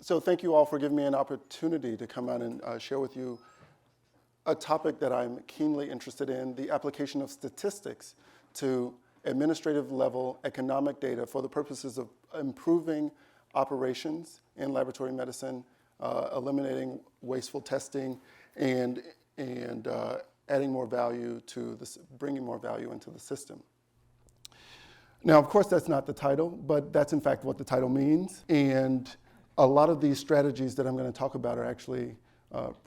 So thank you all for giving me an opportunity to come out and share with you a topic that I'm keenly interested in, the application of statistics to administrative level economic data for the purposes of improving operations in laboratory medicine, eliminating wasteful testing, and adding more value to this, bringing more value into the system. Now, of course, that's not the title, but that's in fact what the title means. And a lot of these strategies that I'm going to talk about are actually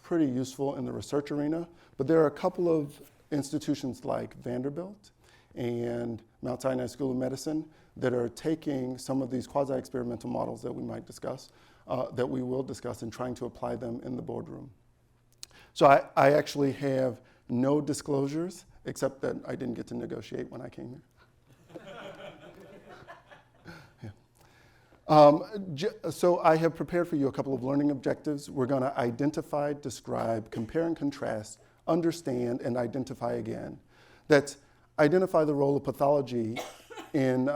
pretty useful in the research arena. But there are a couple of institutions like Vanderbilt and Mount Sinai School of Medicine that are taking some of these quasi-experimental models that we might discuss, that we will discuss, and trying to apply them in the boardroom. So I actually have no disclosures, except that I didn't get to negotiate when I came here. So I have prepared for you a couple of learning objectives. We're going to identify, describe, compare and contrast, understand, and identify again. That's identify the role of pathology in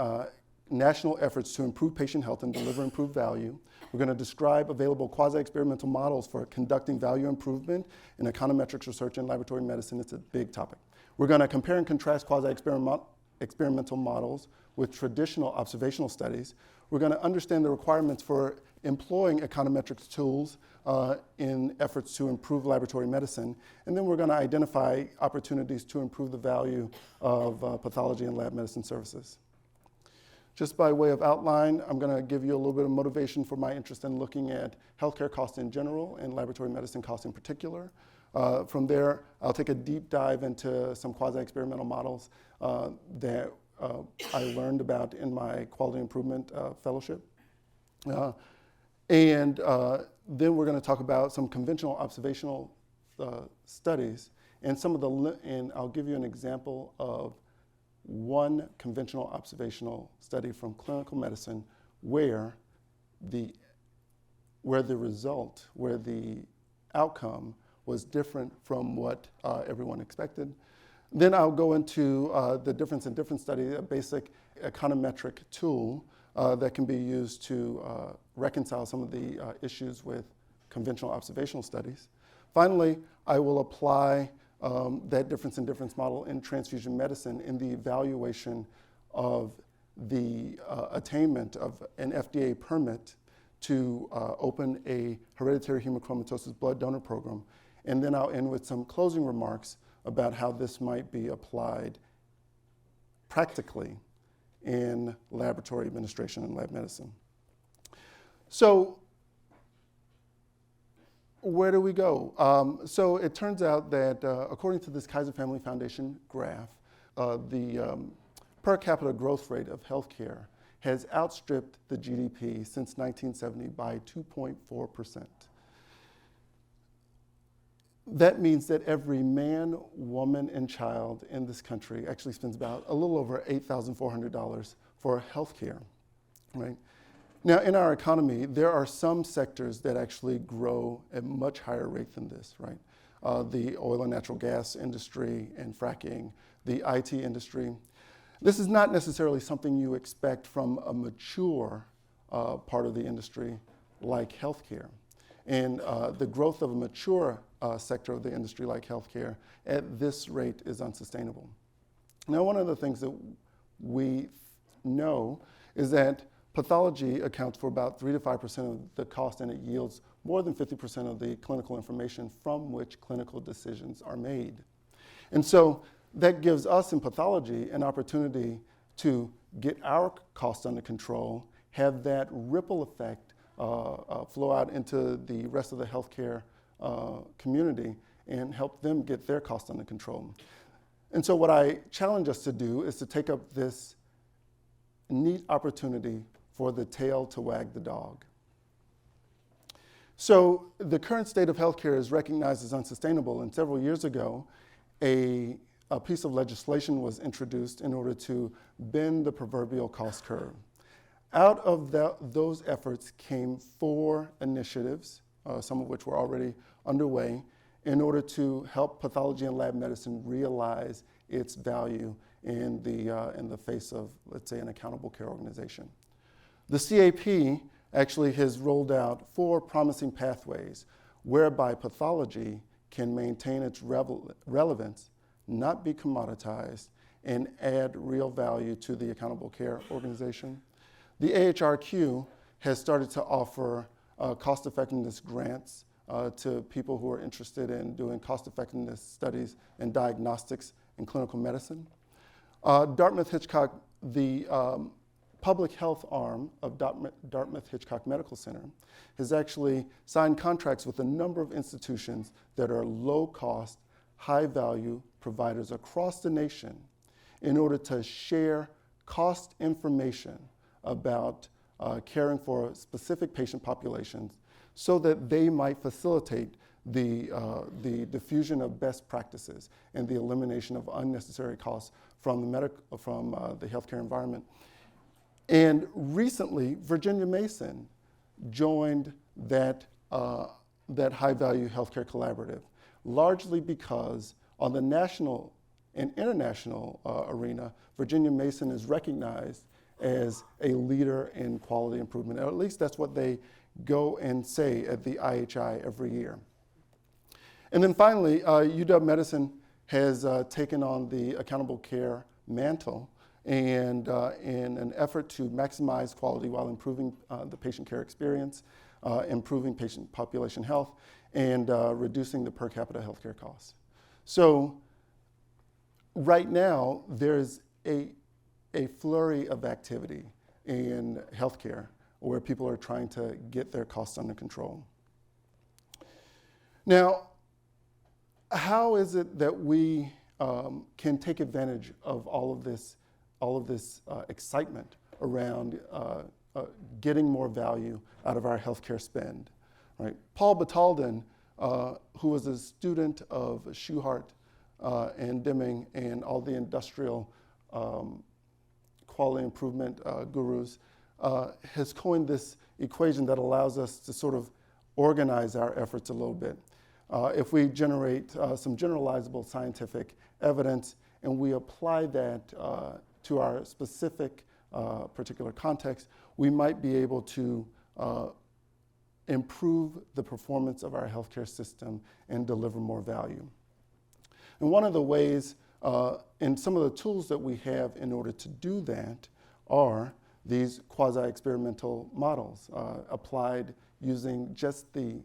national efforts to improve patient health and deliver improved value. We're going to describe available quasi-experimental models for conducting value improvement in econometrics research in laboratory medicine. It's a big topic. We're going to compare and contrast quasi-experimental models with traditional observational studies. We're going to understand the requirements for employing econometrics tools in efforts to improve laboratory medicine. And then we're going to identify opportunities to improve the value of pathology and lab medicine services. Just by way of outline, I'm going to give you a little bit of motivation for my interest in looking at healthcare costs in general and laboratory medicine costs in particular. From there, I'll take a deep dive into some quasi-experimental models that I learned about in my quality improvement fellowship. And then we're going to talk about some conventional observational studies and and I'll give you an example of one conventional observational study from clinical medicine where the outcome was different from what everyone expected. Then I'll go into the difference in different studies, a basic econometric tool that can be used to reconcile some of the issues with conventional observational studies. Finally, I will apply that difference in difference model in transfusion medicine in the evaluation of the attainment of an FDA permit to open a hereditary hemochromatosis blood donor program. And then I'll end with some closing remarks about how this might be applied practically in laboratory administration and lab medicine. So where do we go? So it turns out that according to this Kaiser Family Foundation graph, the per capita growth rate of healthcare has outstripped the GDP since 1970 by 2.4%. That means that every man, woman, and child in this country actually spends about a little over $8,400 for healthcare, right? Now, in our economy, there are some sectors that actually grow at a much higher rate than this, right? The oil and natural gas industry and fracking, the IT industry. This is not necessarily something you expect from a mature part of the industry like healthcare. And the growth of a mature sector of the industry like healthcare at this rate is unsustainable. Now, one of the things that we know is that pathology accounts for about 3 to 5% of the cost, and it yields more than 50% of the clinical information from which clinical decisions are made. And so that gives us in pathology an opportunity to get our costs under control, have that ripple effect flow out into the rest of the healthcare community and help them get their costs under control. And so what I challenge us to do is to take up this neat opportunity for the tail to wag the dog. So the current state of healthcare is recognized as unsustainable, and several years ago, a piece of legislation was introduced in order to bend the proverbial cost curve. Out of those efforts came 4 initiatives, some of which were already underway, in order to help pathology and lab medicine realize its value in the face of, let's say, an accountable care organization. The CAP actually has rolled out 4 promising pathways whereby pathology can maintain its relevance, not be commoditized, and add real value to the accountable care organization. The AHRQ has started to offer cost-effectiveness grants to people who are interested in doing cost-effectiveness studies in diagnostics and clinical medicine. Dartmouth-Hitchcock, the public health arm of Dartmouth-Hitchcock Medical Center, has actually signed contracts with a number of institutions that are low-cost, high-value providers across the nation in order to share cost information about caring for specific patient populations so that they might facilitate the diffusion of best practices and the elimination of unnecessary costs from the healthcare environment. And recently, Virginia Mason joined that high-value healthcare collaborative, largely because on the national and international arena, Virginia Mason is recognized as a leader in quality improvement, or at least that's what they go and say at the IHI every year. And then finally, UW Medicine has taken on the accountable care mantle, and in an effort to maximize quality while improving the patient care experience, improving patient population health, and reducing the per capita healthcare costs. So right now, there's a flurry of activity in healthcare where people are trying to get their costs under control. Now, how is it that we can take advantage of all of this excitement around getting more value out of our healthcare spend? Right? Paul Batalden, who was a student of Schuhart and Deming and all the industrial quality improvement gurus, has coined this equation that allows us to sort of organize our efforts a little bit. If we generate some generalizable scientific evidence and we apply that to our specific particular context, we might be able to improve the performance of our healthcare system and deliver more value. And one of the ways and some of the tools that we have in order to do that are these quasi-experimental models applied using just the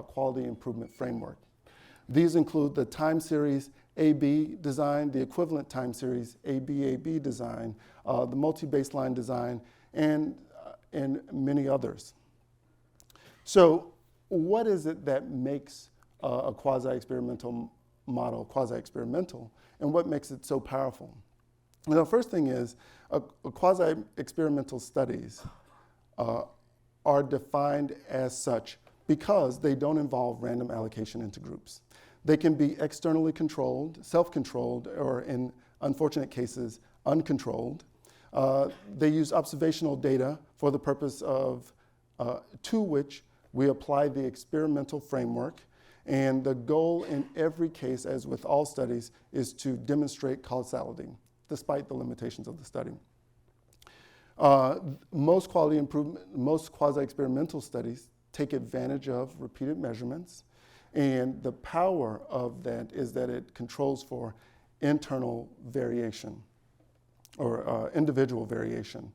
quality improvement framework. These include the time series AB design, the equivalent time series AB design, the multi-baseline design, and many others. So what is it that makes a quasi-experimental model quasi-experimental, and what makes it so powerful? And the first thing is quasi-experimental studies are defined as such because they don't involve random allocation into groups. They can be externally controlled, self-controlled, or in unfortunate cases, uncontrolled. They use observational data for the purpose of, to which we apply the experimental framework. And the goal in every case, as with all studies, is to demonstrate causality, despite the limitations of the study. Most quasi-experimental studies take advantage of repeated measurements, and the power of that is that it controls for internal variation or individual variation.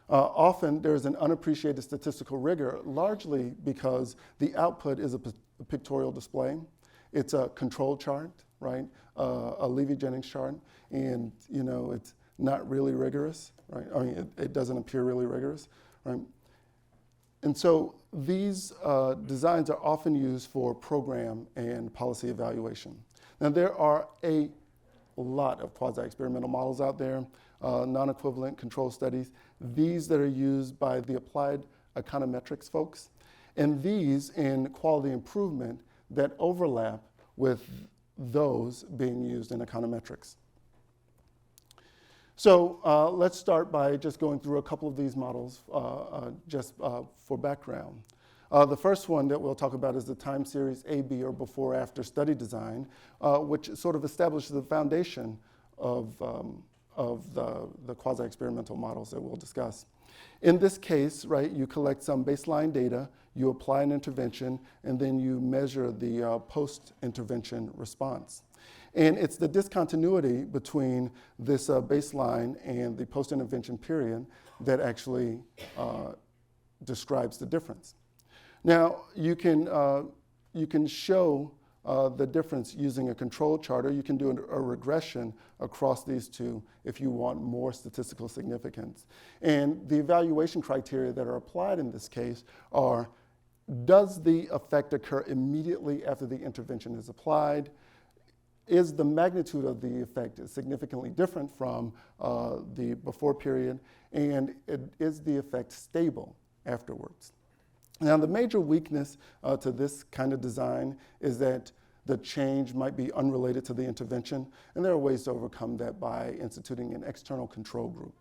Often there's an unappreciated statistical rigor, largely because the output is a pictorial display. It's a control chart, right? A Levy-Jennings chart, and it's not really rigorous, right? I mean, it doesn't appear really rigorous, right? And so these designs are often used for program and policy evaluation. Now there are a lot of quasi-experimental models out there, non-equivalent control studies, these that are used by the applied econometrics folks, and these in quality improvement that overlap with those being used in econometrics. So let's start by just going through a couple of these models just for background. The first one that we'll talk about is the time series AB, or before-after study design, which sort of establishes the foundation of the quasi-experimental models that we'll discuss. In this case, right, you collect some baseline data, you apply an intervention, and then you measure the post-intervention response. And it's the discontinuity between this baseline and the post-intervention period that actually describes the difference. Now, you can show the difference using a control chart, or you can do a regression across these two if you want more statistical significance. And the evaluation criteria that are applied in this case are, does the effect occur immediately after the intervention is applied? Is the magnitude of the effect significantly different from the before period? And is the effect stable afterwards? Now, the major weakness to this kind of design is that the change might be unrelated to the intervention, and there are ways to overcome that by instituting an external control group.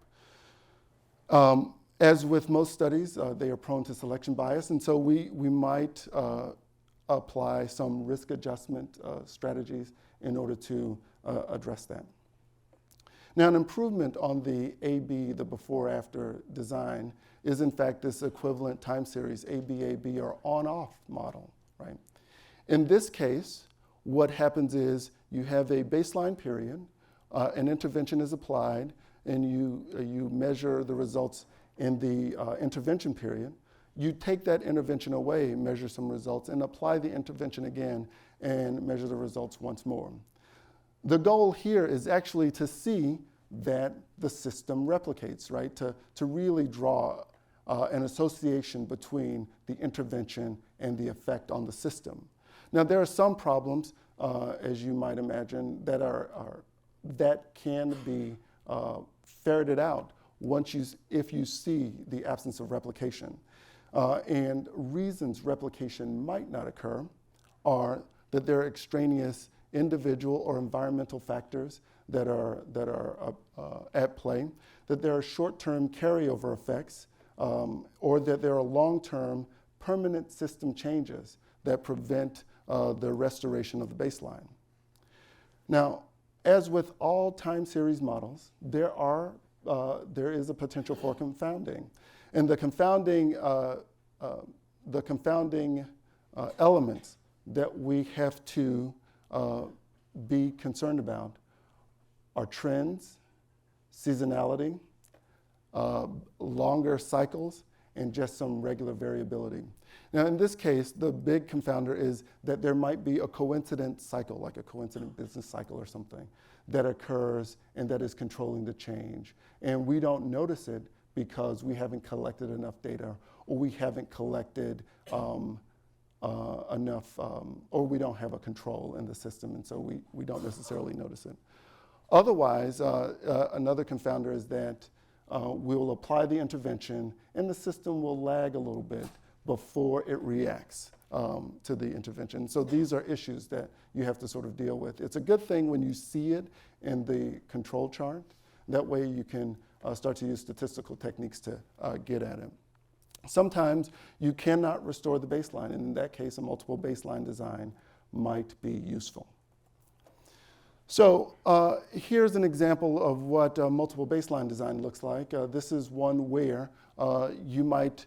As with most studies, they are prone to selection bias, and so we might apply some risk adjustment strategies in order to address that. Now, an improvement on the AB, the before-after design, is in fact this equivalent time series, AB-AB, or on-off model, right? In this case, what happens is you have a baseline period, an intervention is applied, and you measure the results in the intervention period. You take that intervention away, measure some results, and apply the intervention again and measure the results once more. The goal here is actually to see that the system replicates, right? To really draw an association between the intervention and the effect on the system. Now, there are some problems, as you might imagine, that can be ferreted out if you see the absence of replication. And reasons replication might not occur are that there are extraneous individual or environmental factors that are at play, that there are short-term carryover effects, or that there are long-term permanent system changes that prevent the restoration of the baseline. Now, as with all time series models, there is a potential for confounding. And the confounding elements that we have to be concerned about are trends, seasonality, longer cycles, and just some regular variability. Now, in this case, the big confounder is that there might be a coincident cycle, like a coincident business cycle or something, that occurs and that is controlling the change. And we don't notice it because we haven't collected enough data, or we haven't collected enough, or we don't have a control in the system, and so we don't necessarily notice it. Otherwise, another confounder is that we will apply the intervention, and the system will lag a little bit before it reacts to the intervention. So these are issues that you have to sort of deal with. It's a good thing when you see it in the control chart. That way you can start to use statistical techniques to get at it. Sometimes you cannot restore the baseline, and in that case, a multiple baseline design might be useful. So here's an example of what a multiple baseline design looks like. This is one where you might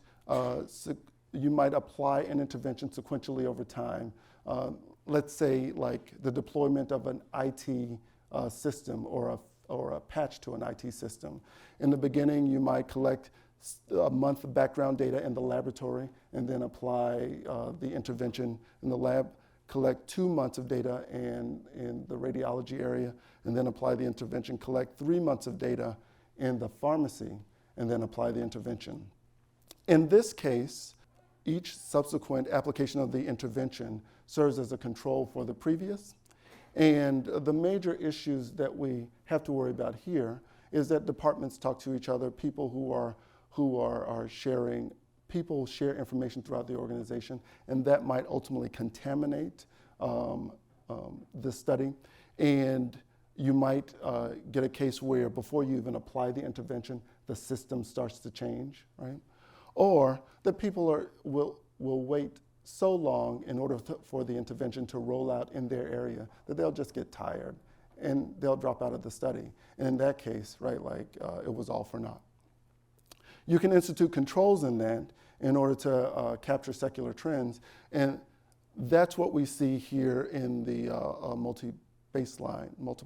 apply an intervention sequentially over time. Let's say like the deployment of an IT system or a patch to an IT system. In the beginning, you might collect a month of background data in the laboratory and then apply the intervention in the lab, collect 2 months of data in the radiology area, and then apply the intervention, collect 3 months of data in the pharmacy, and then apply the intervention. In this case, each subsequent application of the intervention serves as a control for the previous. And the major issues that we have to worry about here is that departments talk to each other, people who are sharing, people share information throughout the organization, and that might ultimately contaminate the study. And you might get a case where before you even apply the intervention, the system starts to change, right? Or that people will wait so long in order for the intervention to roll out in their area that they'll just get tired and they'll drop out of the study. And in that case, right, it was all for naught. You can institute controls in that in order to capture secular trends, and that's what we see here in the multiple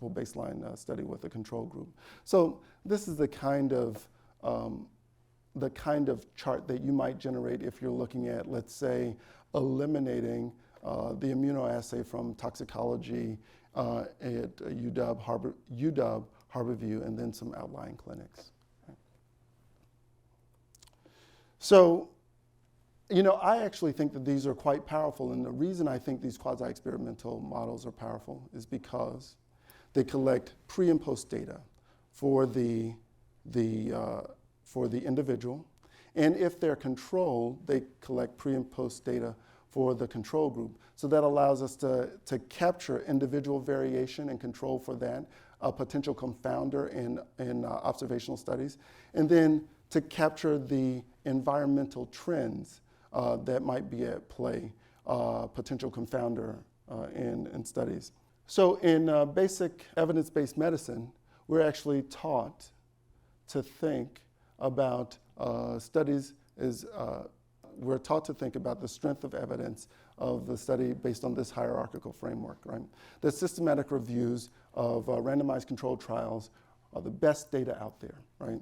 baseline study with a control group. So this is the kind of chart that you might generate if you're looking at, let's say, eliminating the immunoassay from toxicology at UW, Harborview, and then some outlying clinics. So, I actually think that these are quite powerful, and the reason I think these quasi-experimental models are powerful is because they collect pre and post data for the individual, and if they're controlled, they collect pre and post data for the control group. So that allows us to capture individual variation and control for that, a potential confounder in observational studies, and then to capture the environmental trends that might be at play, potential confounder in studies. So in basic evidence-based medicine, we're actually taught to think about studies we're taught to think about the strength of evidence of the study based on this hierarchical framework, right? The systematic reviews of randomized controlled trials are the best data out there, right?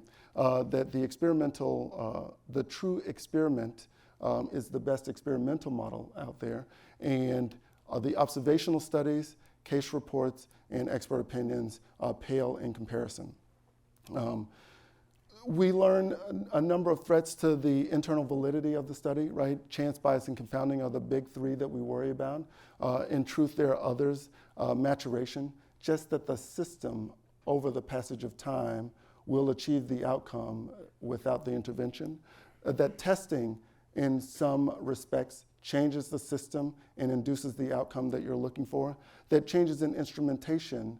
That the experimental, the true experiment is the best experimental model out there, and the observational studies, case reports, and expert opinions pale in comparison. We learn a number of threats to the internal validity of the study, right? Chance, bias, and confounding are the big three that we worry about. In truth, there are others. Maturation, just that the system over the passage of time will achieve the outcome without the intervention. That testing, in some respects, changes the system and induces the outcome that you're looking for. That changes in instrumentation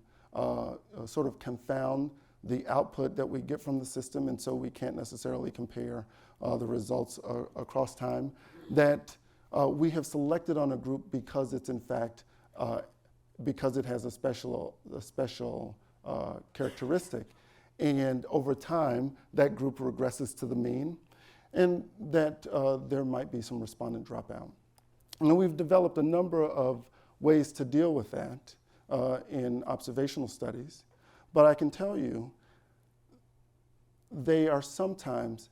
sort of confound the output that we get from the system, and so we can't necessarily compare the results across time. That we have selected on a group because it's in fact, because it has a special characteristic, and over time that group regresses to the mean, and that there might be some respondent dropout. And we've developed a number of ways to deal with that in observational studies. But I can tell you, they are sometimes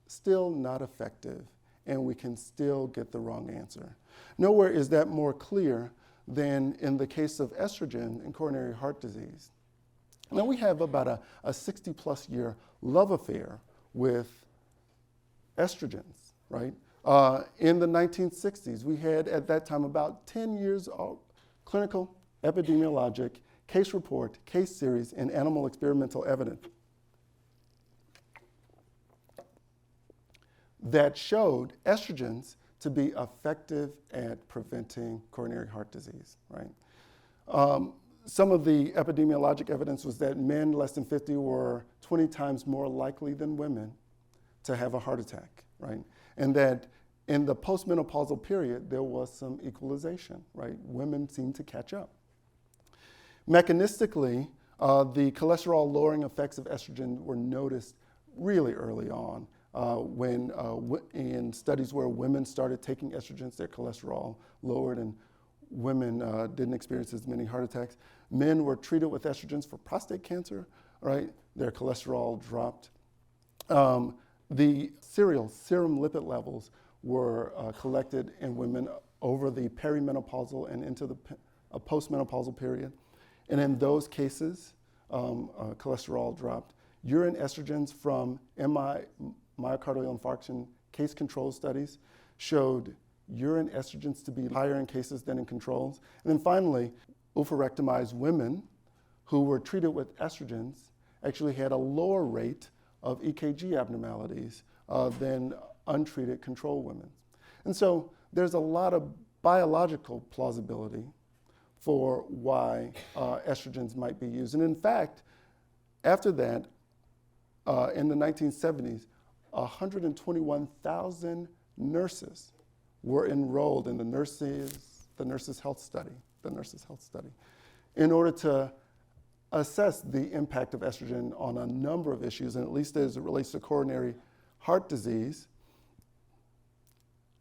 still not effective, and we can still get the wrong answer. Nowhere is that more clear than in the case of estrogen in coronary heart disease. Now we have about a 60-plus year love affair with estrogens, right? In the 1960s, we had at that time about 10 years of clinical, epidemiologic, case report, case series, and animal experimental evidence that showed estrogens to be effective at preventing coronary heart disease, right? Some of the epidemiologic evidence was that men less than 50 were 20 times more likely than women to have a heart attack, right? And that in the postmenopausal period, there was some equalization, right? Women seemed to catch up. Mechanistically, the cholesterol-lowering effects of estrogen were noticed really early on when in studies where women started taking estrogens, their cholesterol lowered, and women didn't experience as many heart attacks. Men were treated with estrogens for prostate cancer, right? Their cholesterol dropped. The serum lipid levels were collected in women over the perimenopausal and into the postmenopausal period. And in those cases, cholesterol dropped. Urine estrogens from myocardial infarction case control studies showed urine estrogens to be higher in cases than in controls. And then finally, oophorectomized women who were treated with estrogens actually had a lower rate of EKG abnormalities than untreated control women. And so there's a lot of biological plausibility for why estrogens might be used. And in fact, after that, in the 1970s, 121,000 nurses were enrolled in the nurses' health study, in order to assess the impact of estrogen on a number of issues, and at least as it relates to coronary heart disease,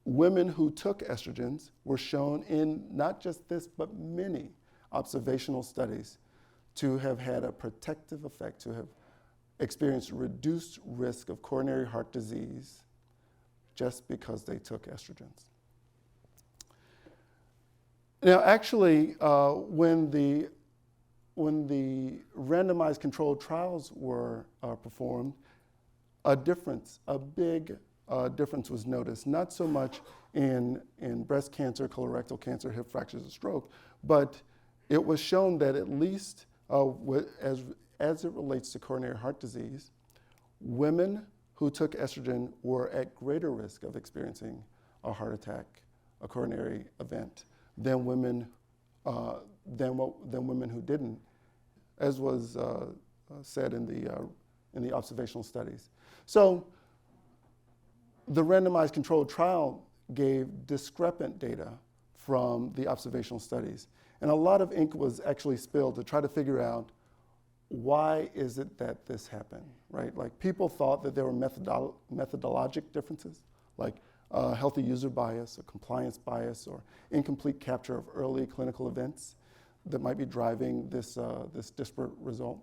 women who took estrogens were shown in not just this, but many observational studies to have had a protective effect, to have experienced reduced risk of coronary heart disease just because they took estrogens. Now, actually, when the randomized controlled trials were performed, a big difference was noticed, not so much in breast cancer, colorectal cancer, hip fractures, and stroke, but it was shown that at least as it relates to coronary heart disease, women who took estrogen were at greater risk of experiencing a heart attack, a coronary event, than women who didn't, as was said in the observational studies. So the randomized controlled trial gave discrepant data from the observational studies. And a lot of ink was actually spilled to try to figure out why is it that this happened, right? Like people thought that there were methodologic differences, like healthy user bias or compliance bias or incomplete capture of early clinical events that might be driving this disparate result.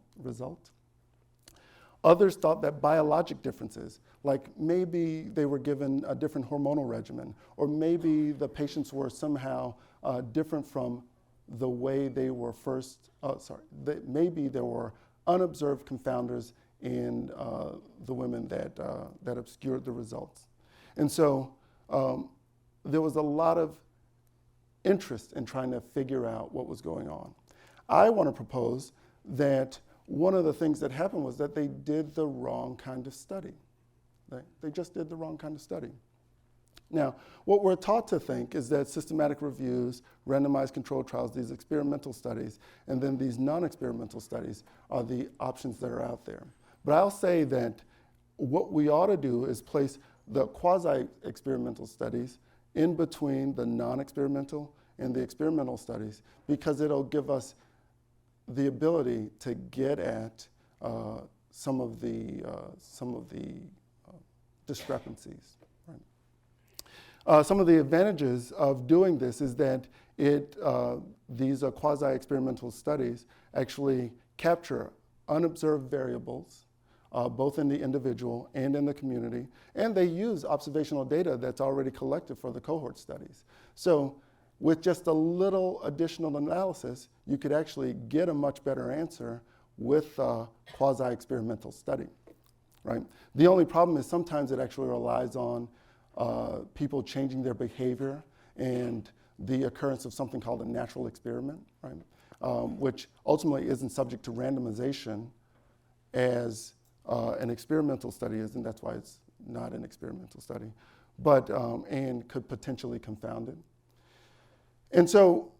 Others thought that biologic differences, like maybe they were given a different hormonal regimen, or maybe the patients were somehow different from the way they were maybe there were unobserved confounders in the women that obscured the results. And so there was a lot of interest in trying to figure out what was going on. I want to propose that one of the things that happened was that they did the wrong kind of study. They just did the wrong kind of study. Now, what we're taught to think is that systematic reviews, randomized controlled trials, these experimental studies, and then these non-experimental studies are the options that are out there. But I'll say that what we ought to do is place the quasi-experimental studies in between the non-experimental and the experimental studies, because it'll give us the ability to get at some of the discrepancies. Right? Some of the advantages of doing this is that these quasi-experimental studies actually capture unobserved variables, both in the individual and in the community, and they use observational data that's already collected for the cohort studies. So with just a little additional analysis, you could actually get a much better answer with a quasi-experimental study, right? The only problem is sometimes it actually relies on people changing their behavior and the occurrence of something called a natural experiment, right? Which ultimately isn't subject to randomization as an experimental study is, and that's why it's not an experimental study, but and could potentially confound it. And so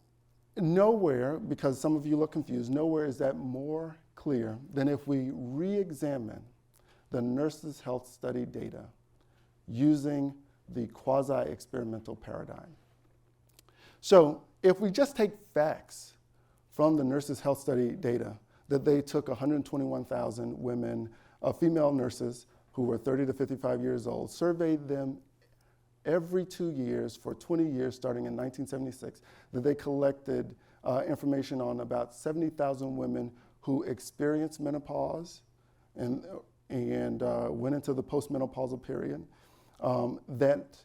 nowhere, because some of you look confused, nowhere is that more clear than if we re-examine the nurses' health study data using the quasi-experimental paradigm. So if we just take facts from the nurses' health study data, that they took 121,000 women, female nurses who were 30 to 55 years old, surveyed them every 2 years for 20 years starting in 1976, that they collected information on about 70,000 women who experienced menopause and went into the postmenopausal period, that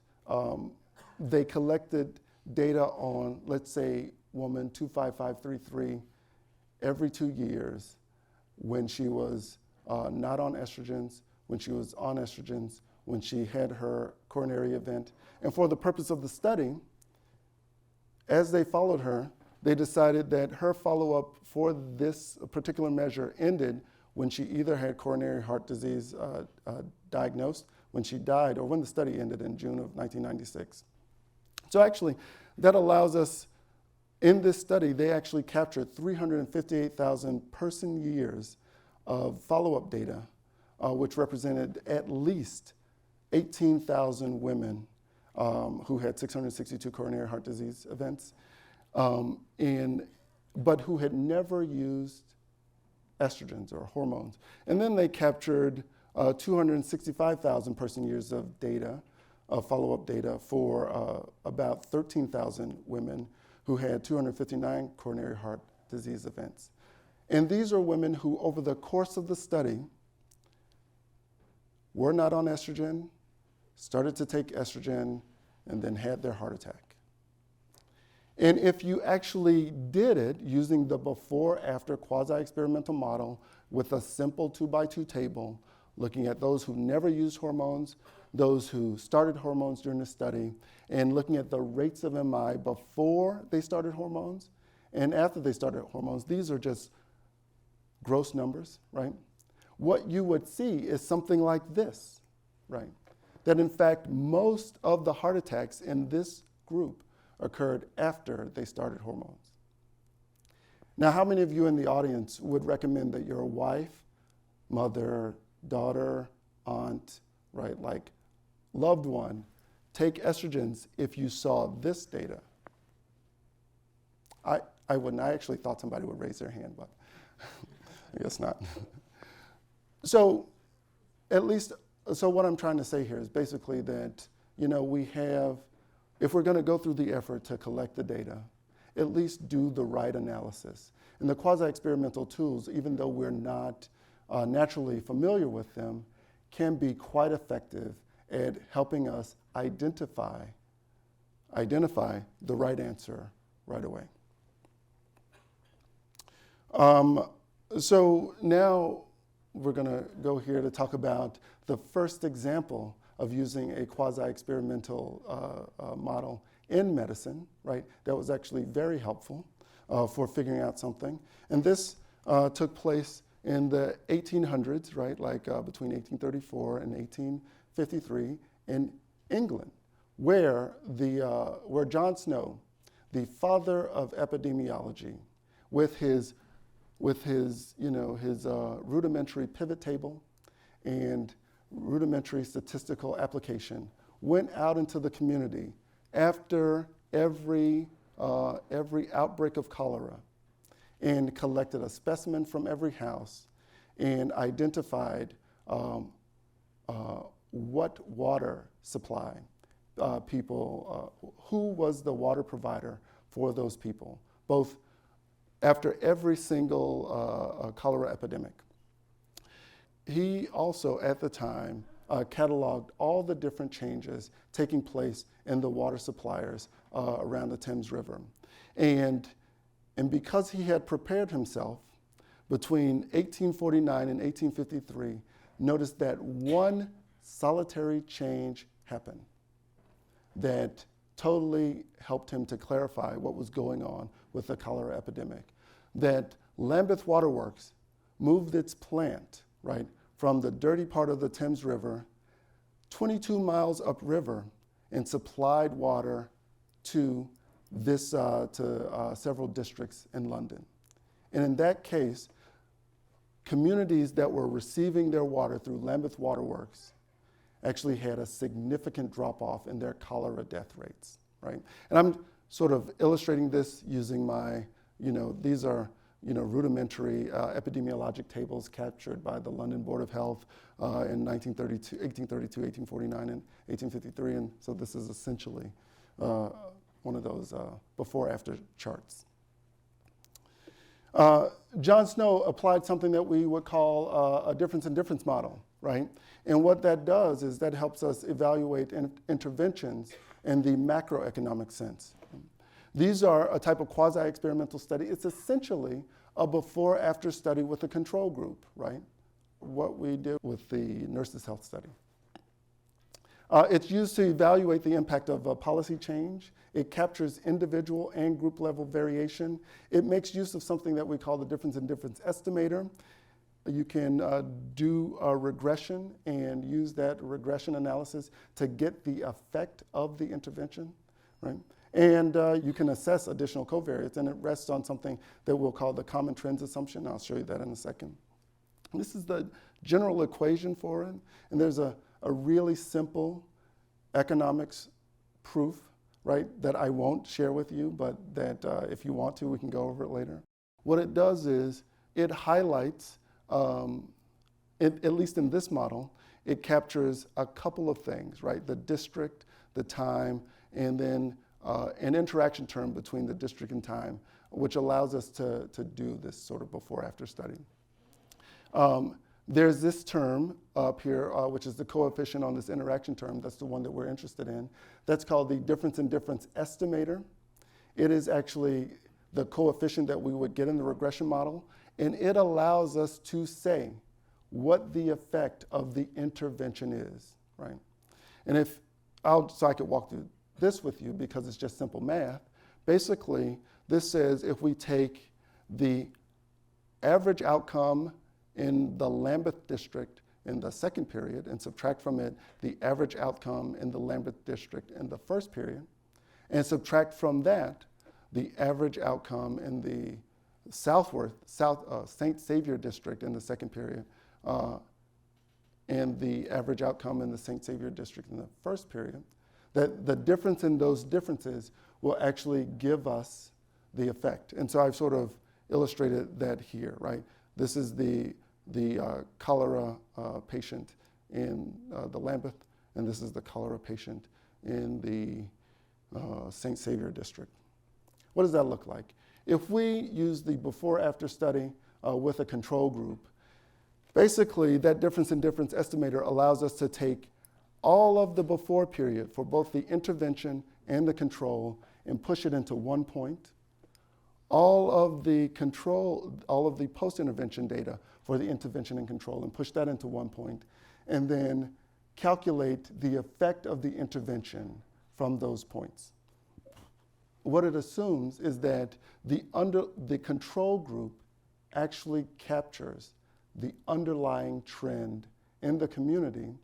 they collected data on, let's say, woman 25533 every 2 years when she was not on estrogens, when she was on estrogens, when she had her coronary event. And for the purpose of the study, as they followed her, they decided that her follow-up for this particular measure ended when she either had coronary heart disease diagnosed, when she died, or when the study ended in June of 1996. So actually, that allows us, in this study, they actually captured 358,000 person years of follow-up data, which represented at least 18,000 women who had 662 coronary heart disease events. And but who had never used estrogens or hormones. And then they captured 265,000 person years of data, follow-up data for about 13,000 women who had 259 coronary heart disease events. And these are women who, over the course of the study, were not on estrogen, started to take estrogen, and then had their heart attack. And if you actually did it using the before-after quasi-experimental model with a simple 2x2 table, looking at those who never used hormones, those who started hormones during the study, and looking at the rates of MI before they started hormones and after they started hormones, these are just gross numbers, right? What you would see is something like this, right? That in fact, most of the heart attacks in this group occurred after they started hormones. Now, how many of you in the audience would recommend that your wife, mother, daughter, aunt, right, like loved one, take estrogens if you saw this data? I wouldn't. I actually thought somebody would raise their hand, but I guess not. So what I'm trying to say here is basically that, we have, if we're going to go through the effort to collect the data, at least do the right analysis. And the quasi-experimental tools, even though we're not naturally familiar with them, can be quite effective at helping us identify the right answer right away. So now we're going to go here to talk about the first example of using a quasi-experimental model in medicine, right? That was actually very helpful for figuring out something. And this took place in the 1800s, right? Like between 1834 and 1853 in England, where John Snow, the father of epidemiology, with his rudimentary pivot table and rudimentary statistical application, went out into the community after every outbreak of cholera and collected a specimen from every house and identified what water supply who was the water provider for those people, both after every single cholera epidemic. He also, at the time, cataloged all the different changes taking place in the water suppliers around the Thames River. And because he had prepared himself between 1849 and 1853, notice that one solitary change happened that totally helped him to clarify what was going on with the cholera epidemic. That Lambeth Waterworks moved its plant, right, from the dirty part of the Thames River 22 miles upriver and supplied water to several districts in London. And in that case, communities that were receiving their water through Lambeth Waterworks actually had a significant drop-off in their cholera death rates, right? And I'm sort of illustrating this using my, these are, rudimentary epidemiologic tables captured by the London Board of Health in 1832, 1849, and 1853. And so this is essentially one of those before-after charts. John Snow applied something that we would call a difference in difference model, right? And what that does is that helps us evaluate interventions in the macroeconomic sense. These are a type of quasi-experimental study. It's essentially a before-after study with a control group, right? What we did with the Nurses' Health Study. It's used to evaluate the impact of policy change. It captures individual and group level variation. It makes use of something that we call the difference in difference estimator. You can do a regression and use that regression analysis to get the effect of the intervention, right? And you can assess additional covariates, and it rests on something that we'll call the common trends assumption. I'll show you that in a second. This is the general equation for it, and there's a really simple economics proof right, that I won't share with you, but that if you want to, we can go over it later. What it does is it highlights, at least in this model, it captures a couple of things, right? The district, the time, and then an interaction term between the district and time, which allows us to do this sort of before-after study. There's this term up here, which is the coefficient on this interaction term. That's the one that we're interested in. That's called the difference in difference estimator. It is actually the coefficient that we would get in the regression model, and it allows us to say what the effect of the intervention is, right? And so I could walk through this with you because it's just simple math. Basically, this says if we take the average outcome in the Lambeth district in the second period and subtract from it the average outcome in the Lambeth district in the first period, and subtract from that the average outcome in the St. Savior district in the second period, and the average outcome in the St. Savior district in the first period, that the difference in those differences will actually give us the effect. And so I've sort of illustrated that here, right? This is the cholera patient in the Lambeth, and this is the cholera patient in the St. Savior district. What does that look like? If we use the before-after study with a control group, basically that difference in difference estimator allows us to take all of the before period for both the intervention and the control and push it into one point. All of the post-intervention data for the intervention and control and push that into one point, and then calculate the effect of the intervention from those points. What it assumes is that the control group actually captures the underlying trend in the community,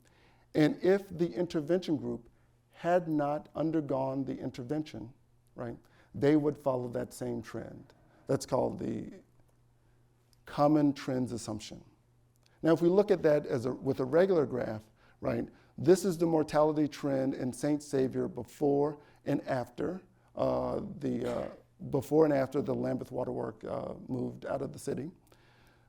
and if the intervention group had not undergone the intervention, right, they would follow that same trend. That's called the common trends assumption. Now, if we look at that with a regular graph, right, this is the mortality trend in St. Savior before and after the Lambeth Waterworks moved out of the city.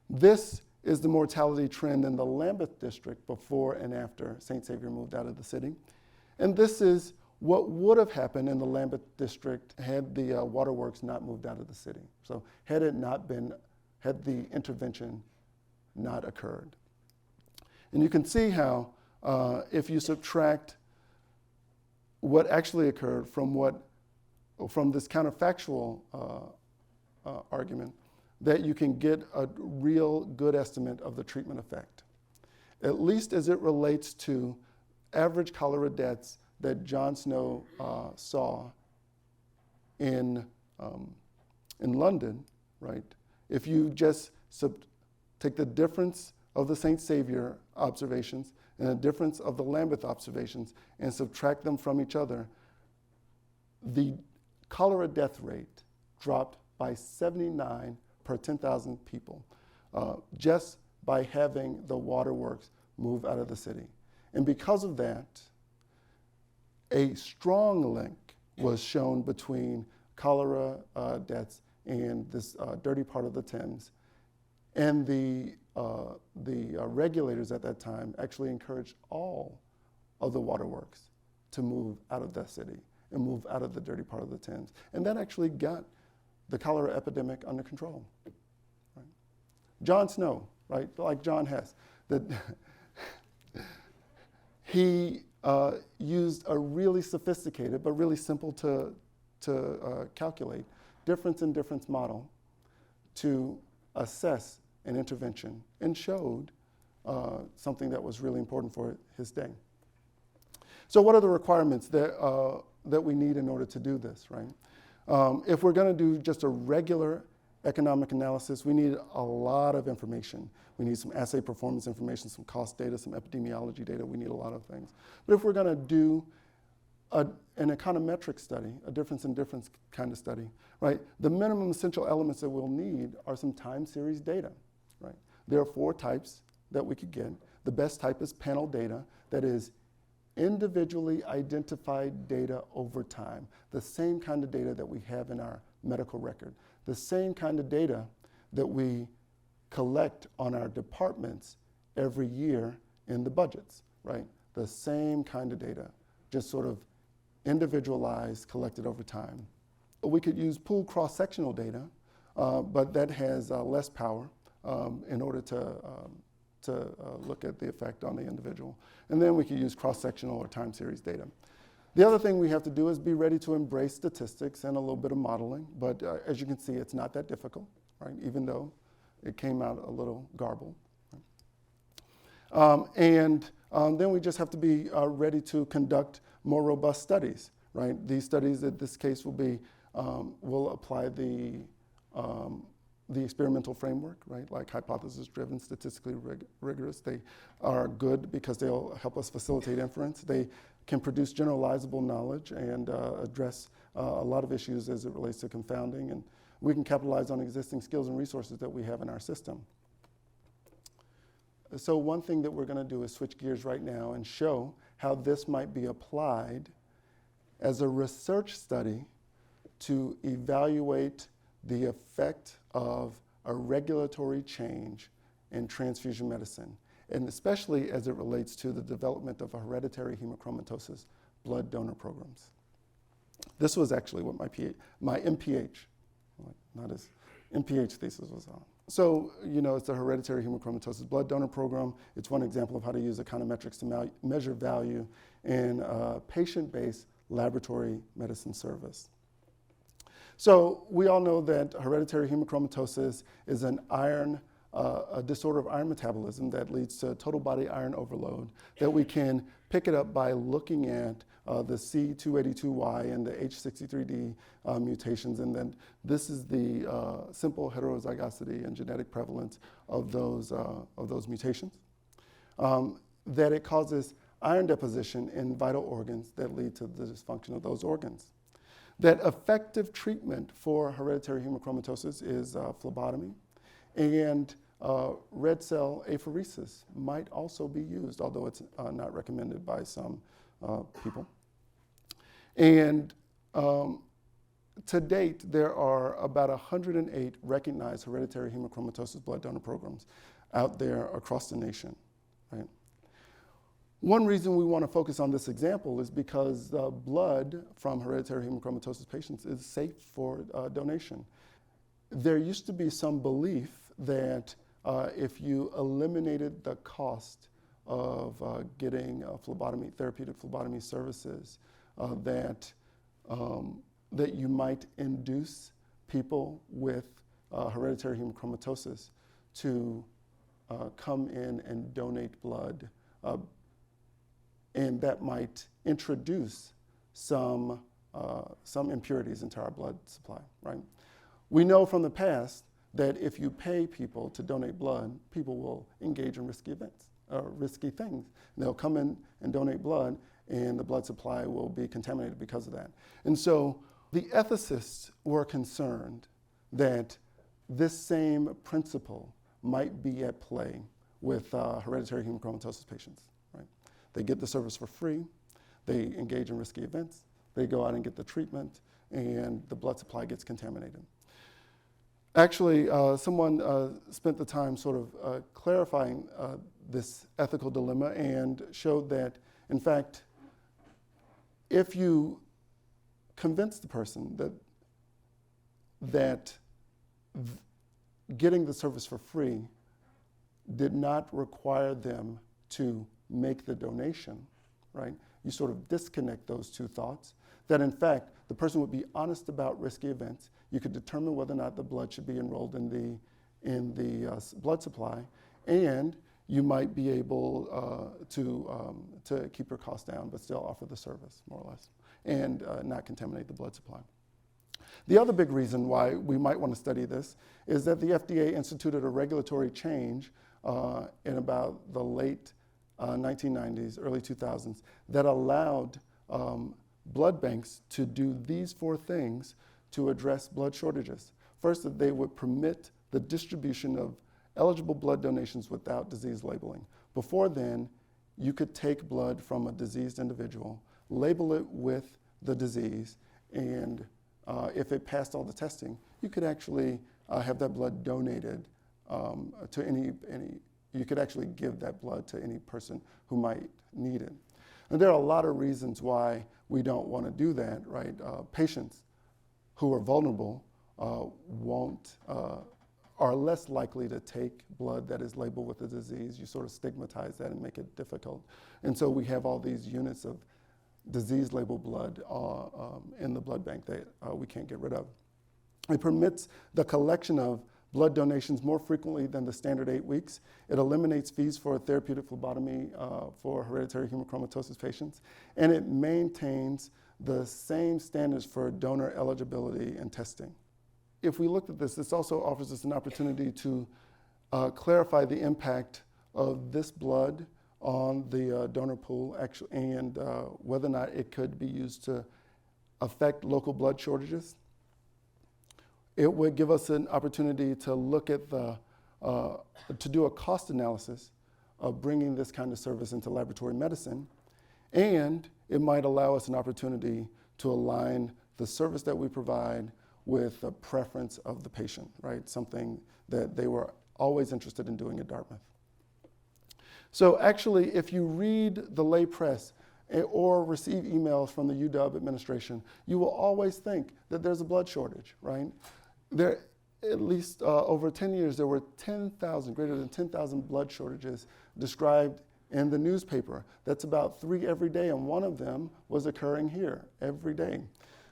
This is the mortality trend in the Lambeth district before and after St. Savior moved out of the city. And this is what would have happened in the Lambeth district had the waterworks not moved out of the city. So had the intervention not occurred. And you can see how if you subtract what actually occurred from this counterfactual argument, that you can get a real good estimate of the treatment effect, at least as it relates to average cholera deaths that John Snow saw in London, right? If you just take the difference of the St. Savior observations and the difference of the Lambeth observations and subtract them from each other, the cholera death rate dropped by 79 per 10,000 people, just by having the waterworks move out of the city. And because of that, a strong link was shown between cholera deaths and this dirty part of the Thames. And the regulators at that time actually encouraged all of the waterworks to move out of that city and move out of the dirty part of the Thames. And that actually got the cholera epidemic under control. Right? John Snow, right, like John Hess, he used a really sophisticated but really simple to calculate difference in difference model to assess an intervention and showed something that was really important for his day. So what are the requirements that we need in order to do this, right? If we're going to do just a regular economic analysis, we need a lot of information. We need some assay performance information, some cost data, some epidemiology data. We need a lot of things. But if we're going to do an econometric study, a difference in difference kind of study, right, the minimum essential elements that we'll need are some time series data, right? There are 4 types that we could get. The best type is panel data. That is, individually identified data over time, the same kind of data that we have in our medical record, the same kind of data that we collect on our departments every year in the budgets, right? The same kind of data, just sort of individualized, collected over time. We could use pooled cross-sectional data, but that has less power in order to look at the effect on the individual. And then we could use cross-sectional or time series data. The other thing we have to do is be ready to embrace statistics and a little bit of modeling, but as you can see, it's not that difficult, right? Even though it came out a little garbled. Then we just have to be ready to conduct more robust studies, right? These studies, in this case, will apply the experimental framework, right? Like hypothesis-driven, statistically rigorous. They are good because they'll help us facilitate inference. They can produce generalizable knowledge and address a lot of issues as it relates to confounding, and we can capitalize on existing skills and resources that we have in our system. So one thing that we're going to do is switch gears right now and show how this might be applied as a research study to evaluate the effect of a regulatory change in transfusion medicine, and especially as it relates to the development of a hereditary hemochromatosis blood donor programs. This was actually what my MPH, not his MPH thesis was on. So, it's a hereditary hemochromatosis blood donor program. It's one example of how to use econometrics to measure value in patient-based laboratory medicine service. So we all know that hereditary hemochromatosis is a disorder of iron metabolism that leads to total body iron overload, that we can pick it up by looking at the C282Y and the H63D mutations, and then this is the simple heterozygosity and genetic prevalence of those mutations. That it causes iron deposition in vital organs that lead to the dysfunction of those organs. That effective treatment for hereditary hemochromatosis is phlebotomy, and red cell apheresis might also be used, although it's not recommended by some people. And to date, there are about 108 recognized hereditary hemochromatosis blood donor programs out there across the nation, right? One reason we want to focus on this example is because blood from hereditary hemochromatosis patients is safe for donation. There used to be some belief that if you eliminated the cost of getting therapeutic phlebotomy services, that you might induce people with hereditary hemochromatosis to come in and donate blood, and that might introduce some impurities into our blood supply, right? We know from the past that if you pay people to donate blood, people will engage in risky things. They'll come in and donate blood, and the blood supply will be contaminated because of that. And so the ethicists were concerned that this same principle might be at play with hereditary hemochromatosis patients, right? They get the service for free, they engage in risky events, they go out and get the treatment, and the blood supply gets contaminated. Actually, someone spent the time sort of clarifying this ethical dilemma and showed that, in fact, if you convince the person that getting the service for free did not require them to make the donation, right? You sort of disconnect those two thoughts, that in fact, the person would be honest about risky events. You could determine whether or not the blood should be enrolled in the blood supply, and you might be able to keep your costs down, but still offer the service, more or less, and not contaminate the blood supply. The other big reason why we might want to study this is that the FDA instituted a regulatory change in about the late 1990s, early 2000s, that allowed blood banks to do these four things to address blood shortages. First, that they would permit the distribution of eligible blood donations without disease labeling. Before then, you could take blood from a diseased individual, label it with the disease, and if it passed all the testing, you could actually have that blood donated to any, you could actually give that blood to any person who might need it. And there are a lot of reasons why we don't want to do that, right? Patients who are vulnerable are less likely to take blood that is labeled with a disease. You sort of stigmatize that and make it difficult. And so we have all these units of disease-labeled blood in the blood bank that we can't get rid of. It permits the collection of blood donations more frequently than the standard 8 weeks. It eliminates fees for therapeutic phlebotomy for hereditary hemochromatosis patients, and it maintains the same standards for donor eligibility and testing. If we looked at this, this also offers us an opportunity to clarify the impact of this blood on the donor pool and whether or not it could be used to affect local blood shortages. It would give us an opportunity to look at to do a cost analysis of bringing this kind of service into laboratory medicine, and it might allow us an opportunity to align the service that we provide with the preference of the patient, right? Something that they were always interested in doing at Dartmouth. So actually, if you read the lay press or receive emails from the UW administration, you will always think that there's a blood shortage, right? There, at least over 10 years, there were 10,000, greater than 10,000 blood shortages described in the newspaper. That's about 3 every day, and one of them was occurring here every day.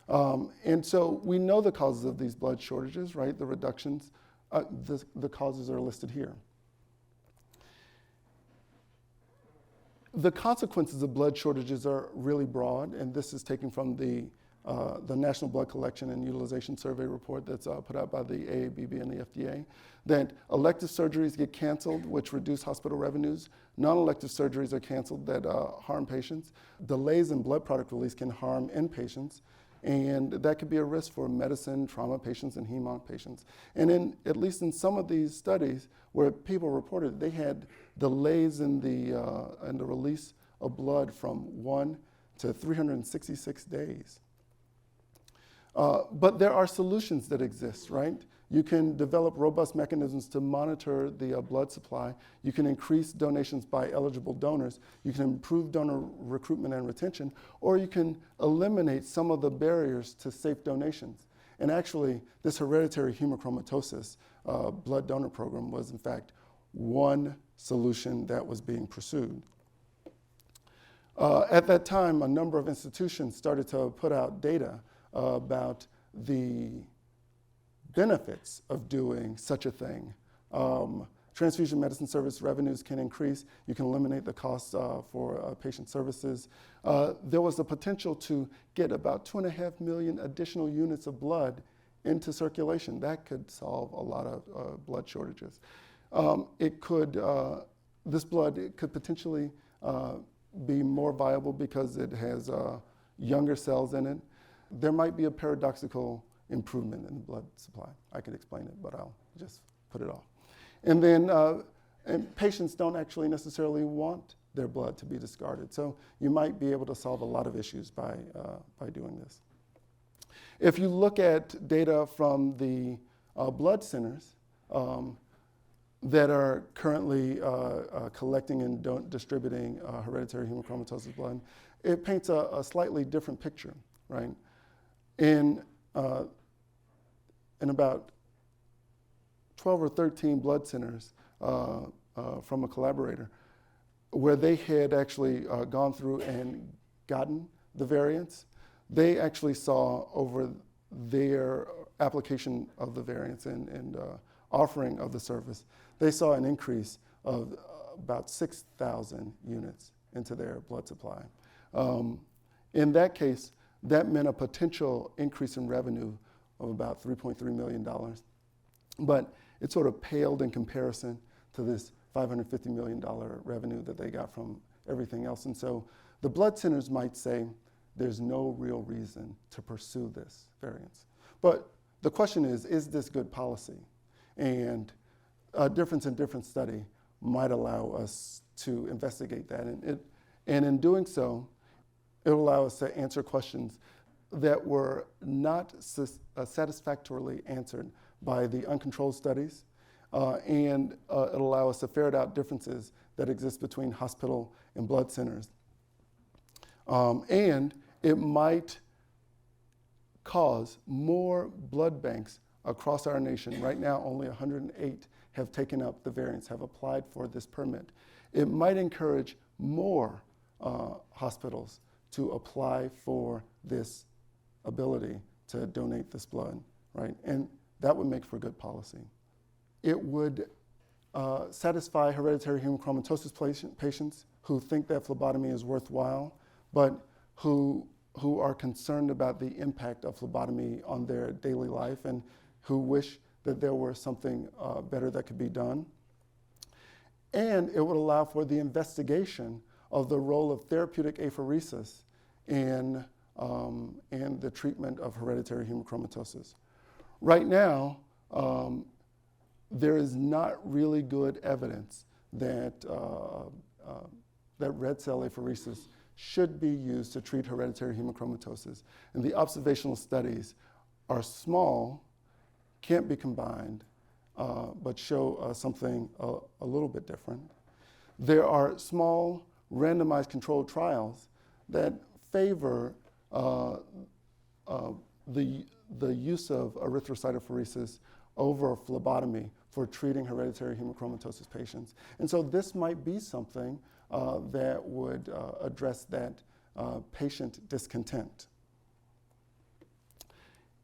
And so we know the causes of these blood shortages, right? The reductions, the causes are listed here. The consequences of blood shortages are really broad, and this is taken from the National Blood Collection and Utilization Survey report that's put out by the AABB and the FDA, that elective surgeries get canceled, which reduce hospital revenues. Non-elective surgeries are canceled that harm patients. Delays in blood product release can harm inpatients, and that could be a risk for medicine, trauma patients, and hem-onc patients. And at least in some of these studies where people reported they had delays in the release of blood from 1 to 366 days. But there are solutions that exist, right? You can develop robust mechanisms to monitor the blood supply. You can increase donations by eligible donors. You can improve donor recruitment and retention, or you can eliminate some of the barriers to safe donations. And actually, this hereditary hemochromatosis blood donor program was, in fact, one solution that was being pursued. At that time, a number of institutions started to put out data about the benefits of doing such a thing. Transfusion medicine service revenues can increase. You can eliminate the costs for patient services. There was the potential to get about 2.5 million additional units of blood into circulation. That could solve a lot of blood shortages. This blood could potentially be more viable because it has younger cells in it. There might be a paradoxical improvement in the blood supply. I could explain it, but I'll just put it off. And then and patients don't actually necessarily want their blood to be discarded. So you might be able to solve a lot of issues by doing this. If you look at data from the blood centers that are currently collecting and distributing hereditary hemochromatosis blood, it paints a slightly different picture, right? In about 12 or 13 blood centers from a collaborator, where they had actually gone through and gotten the variants, they actually saw over their application of the variants and offering of the service, they saw an increase of about 6,000 units into their blood supply. In that case, that meant a potential increase in revenue of about $3.3 million. But it sort of paled in comparison to this $550 million revenue that they got from everything else. And so the blood centers might say there's no real reason to pursue this variance. But the question is this good policy? And a difference in different study might allow us to investigate that. And in doing so, it will allow us to answer questions that were not satisfactorily answered by the uncontrolled studies, and it'll allow us to ferret out differences that exist between hospital and blood centers. And it might cause more blood banks across our nation. Right now, only 108 have taken up the variance, have applied for this permit. It might encourage more hospitals to apply for this ability to donate this blood, right? And that would make for good policy. It would satisfy hereditary hemochromatosis patients who think that phlebotomy is worthwhile, but who are concerned about the impact of phlebotomy on their daily life and who wish that there were something better that could be done. And it would allow for the investigation of the role of therapeutic apheresis in the treatment of hereditary hemochromatosis. Right now, there is not really good evidence that that red cell apheresis should be used to treat hereditary hemochromatosis. And the observational studies are small, can't be combined, but show something a little bit different. There are small randomized controlled trials that favor the use of erythrocytophoresis over phlebotomy for treating hereditary hemochromatosis patients. And so this might be something that would address that patient discontent.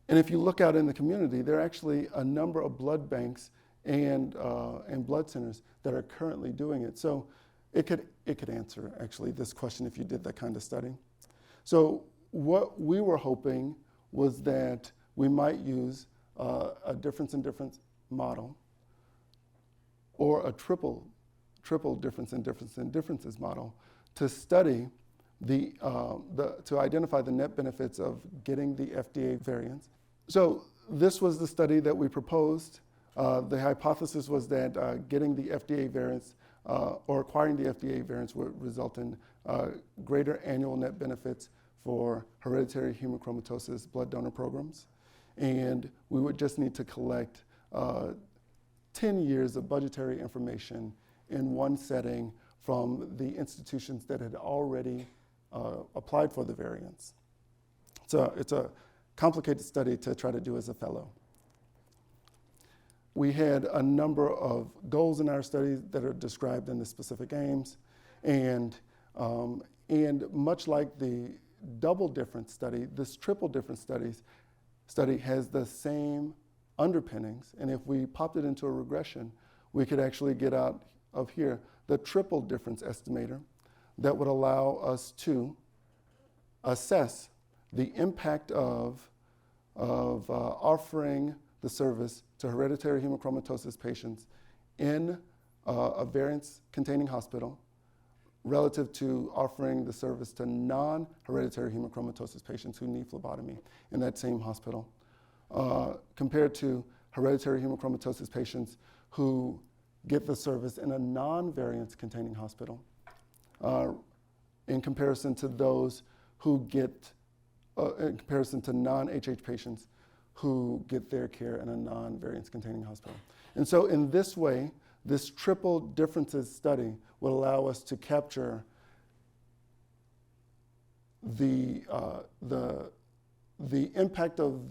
And if you look out in the community, there are actually a number of blood banks and blood centers that are currently doing it. So it could answer actually this question if you did that kind of study. So what we were hoping was that we might use a difference in difference model or a triple difference in differences model to study to identify the net benefits of getting the FDA variance. So this was the study that we proposed. The hypothesis was that getting the FDA variance or acquiring the FDA variance would result in greater annual net benefits for hereditary hemochromatosis blood donor programs. And we would just need to collect 10 years of budgetary information in one setting from the institutions that had already applied for the variance. So it's a complicated study to try to do as a fellow. We had a number of goals in our study that are described in the specific aims, and much like the double difference study, this triple difference study has the same underpinnings, and if we popped it into a regression, we could actually get out of here the triple difference estimator that would allow us to assess the impact of offering the service to hereditary hemochromatosis patients in a variance-containing hospital relative to offering the service to non-hereditary hemochromatosis patients who need phlebotomy in that same hospital, compared to hereditary hemochromatosis patients who get the service in a non-variance-containing hospital, in comparison to those who get, in comparison to non-HH patients who get their care in a non-variance-containing hospital. And so in this way, this triple differences study will allow us to capture the impact of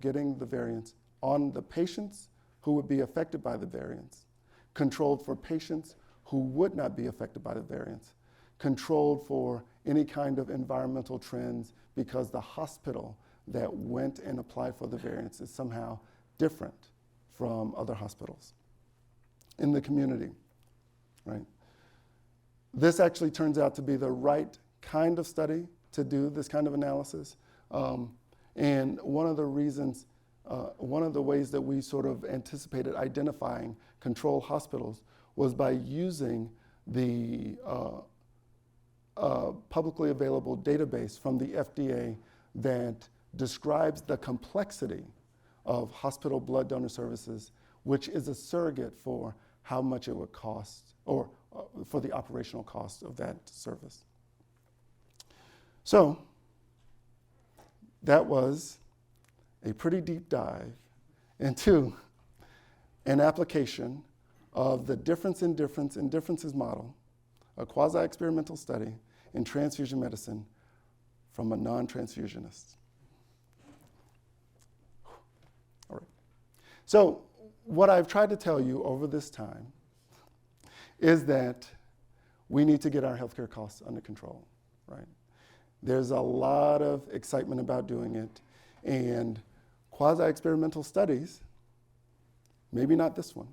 getting the variance on the patients who would be affected by the variance, controlled for patients who would not be affected by the variance, controlled for any kind of environmental trends because the hospital that went and applied for the variance is somehow different from other hospitals in the community, right? This actually turns out to be the right kind of study to do this kind of analysis. And one of the reasons, one of the ways that we sort of anticipated identifying control hospitals was by using the publicly available database from the FDA that describes the complexity of hospital blood donor services, which is a surrogate for how much it would cost, or for the operational cost of that service. So that was a pretty deep dive into an application of the difference in differences model, a quasi-experimental study in transfusion medicine from a non-transfusionist. All right. So what I've tried to tell you over this time is that we need to get our healthcare costs under control, right? There's a lot of excitement about doing it, and quasi-experimental studies, maybe not this one,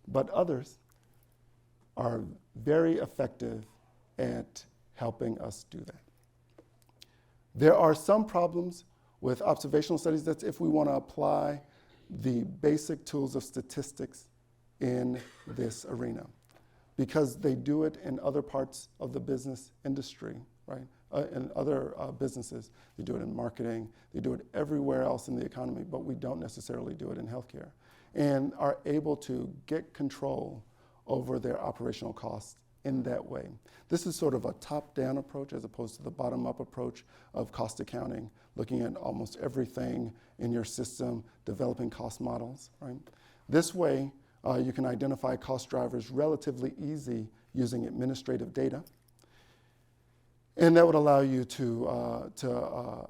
but others, are very effective at helping us do that. There are some problems with observational studies. That's if we want to apply the basic tools of statistics in this arena, because they do it in other parts of the business industry, right? In other businesses. They do it in marketing. They do it everywhere else in the economy, but we don't necessarily do it in healthcare, and are able to get control over their operational costs in that way. This is sort of a top-down approach as opposed to the bottom-up approach of cost accounting, looking at almost everything in your system, developing cost models, right? This way, you can identify cost drivers relatively easy using administrative data. And that would allow you to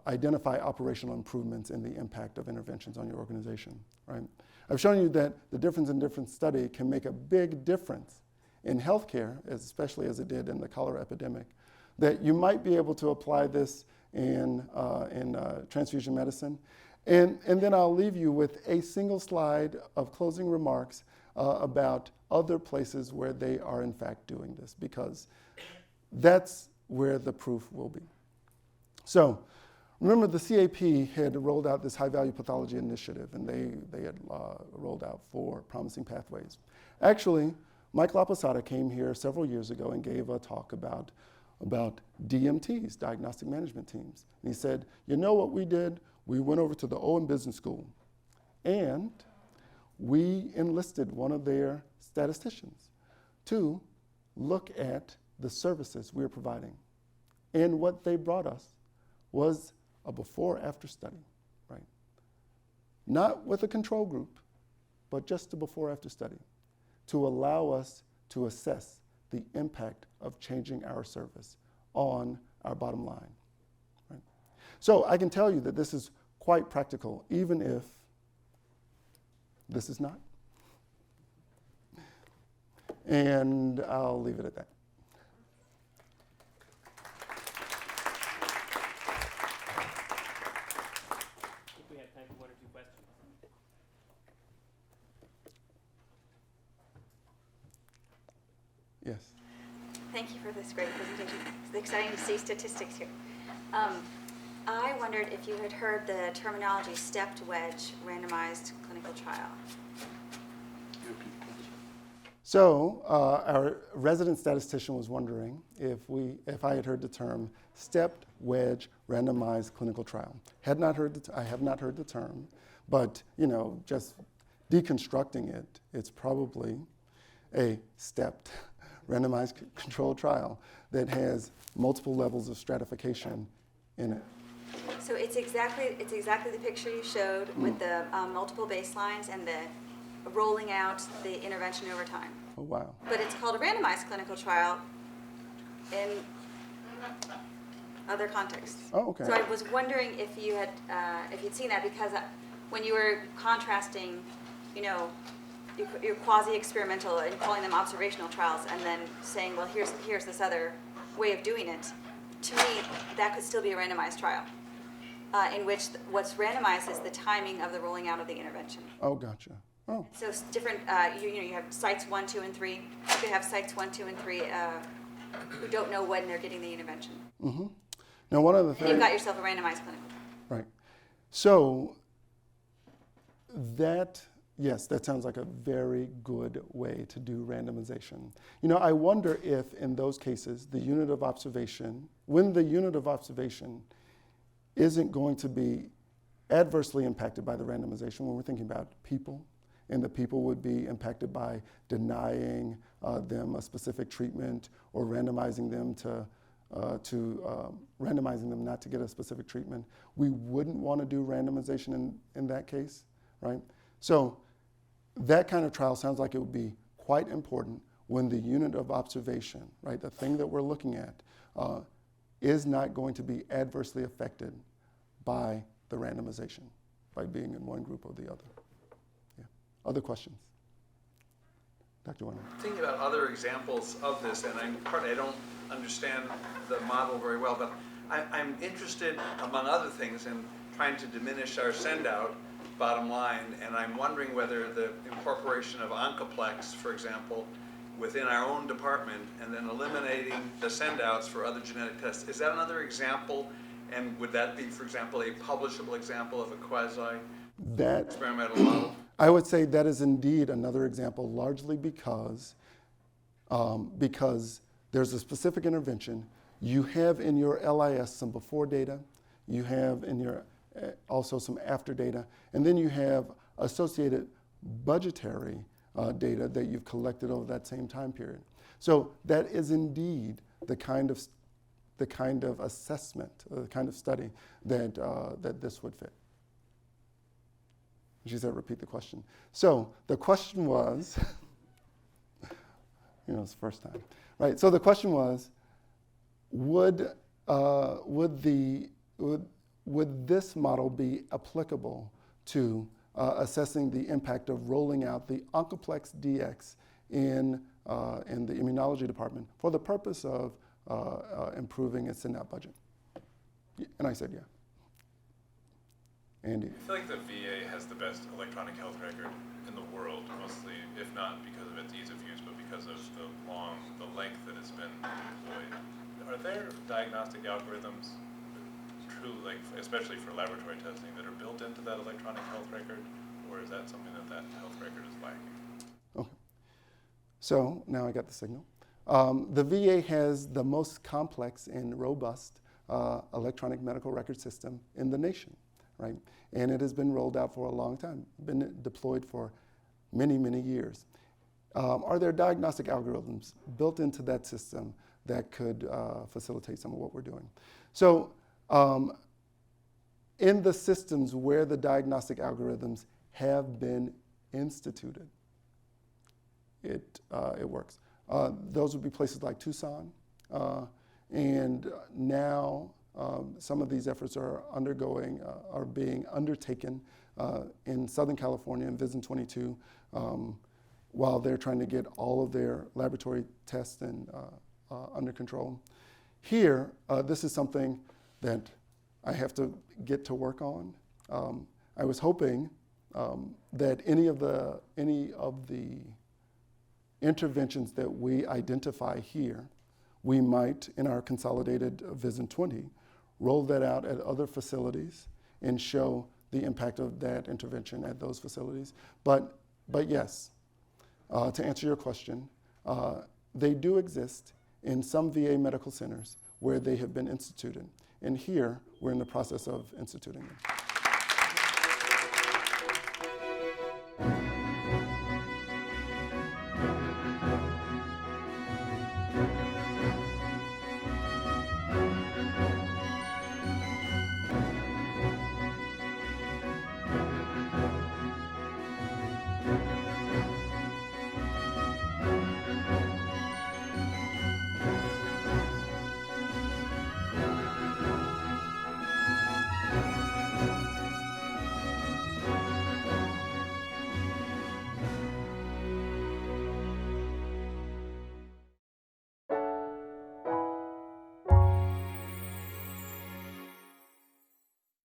identify operational improvements in the impact of interventions on your organization, right? I've shown you that the difference in difference study can make a big difference in healthcare, especially as it did in the cholera epidemic, that you might be able to apply this in transfusion medicine. And then I'll leave you with a single slide of closing remarks about other places where they are in fact doing this, because that's where the proof will be. So remember, the CAP had rolled out this high-value pathology initiative, and they had rolled out 4 promising pathways. Actually, Mike LaPosada came here several years ago and gave a talk about DMTs, diagnostic management teams. And he said, you know what we did? We went over to the Owen Business School, and we enlisted one of their statisticians to look at the services we were providing. And what they brought us was a before-after study, right? Not with a control group, but just a before-after study to allow us to assess the impact of changing our service on our bottom line, right? So I can tell you that this is quite practical, even if this is not. And I'll leave it at that. Yes. Thank you for this great presentation. It's exciting to see statistics here. I wondered if you had heard the terminology stepped wedge randomized clinical trial. So our resident statistician was wondering if I had heard the term stepped wedge randomized clinical trial. I have not heard the term, but just deconstructing it, it's probably a stepped randomized controlled trial that has multiple levels of stratification in it. So it's exactly the picture you showed with the multiple baselines and the rolling out the intervention over time. Oh, wow. But it's called a randomized clinical trial in other contexts. Oh, okay. So I was wondering if you'd seen that, because when you were contrasting, your quasi-experimental and calling them observational trials, and then saying, well, here's this other way of doing it. To me, that could still be a randomized trial, in which what's randomized is the timing of the rolling out of the intervention. Oh, gotcha. Oh. So it's different. You have sites 1, 2, and 3. You could have sites 1, 2, and 3 who don't know when they're getting the intervention. Mm-hmm. Now, one of the things. You've got yourself a randomized clinical. Right. So yes, that sounds like a very good way to do randomization. I wonder if in those cases, when the unit of observation isn't going to be adversely impacted by the randomization when we're thinking about people and the people would be impacted by denying them a specific treatment or randomizing them randomizing them not to get a specific treatment. We wouldn't want to do randomization in that case, right? So that kind of trial sounds like it would be quite important when the unit of observation, right, the thing that we're looking at, is not going to be adversely affected by the randomization, by being in one group or the other. Yeah. Other questions? Dr. Warner. Thinking about other examples of this, and I don't understand the model very well, but I'm interested, among other things, in trying to diminish our send-out, bottom line, and I'm wondering whether the incorporation of Oncoplex, for example, within our own department, and then eliminating the send-outs for other genetic tests, is that another example? And would that be, for example, a publishable example of a quasi-experimental model? I would say that is indeed another example, largely because there's a specific intervention. You have in your LIS some before data, you have in your also some after data, and then you have associated budgetary data that you've collected over that same time period. So that is indeed the kind of assessment, the kind of study that that this would fit. She said, repeat the question. So the question was, it's the first time, right? So the question was, would this model be applicable to assessing the impact of rolling out the Oncoplex DX in the immunology department for the purpose of improving its send-out budget? And I said, yeah. Andy. I feel like the VA has the best electronic health record in the world, mostly, if not because of its ease of use, but because of the length that it's been employed. Are there diagnostic algorithms, especially for laboratory testing, that are built into that electronic health record, or is that something that health record is lacking? Okay. So now I got the signal. The VA has the most complex and robust electronic medical record system in the nation, right? And it has been rolled out for a long time, been deployed for many, many years. Are there diagnostic algorithms built into that system that could facilitate some of what we're doing? So in the systems where the diagnostic algorithms have been instituted, it works. Those would be places like Tucson, and now some of these efforts are being undertaken in Southern California in Vision 22, while they're trying to get all of their laboratory tests under control. Here, this is something that I have to get to work on. I was hoping that any of the interventions that we identify here, we might, in our consolidated Vision 20, roll that out at other facilities and show the impact of that intervention at those facilities. But yes, to answer your question, they do exist in some VA medical centers where they have been instituted. And here, we're in the process of instituting them.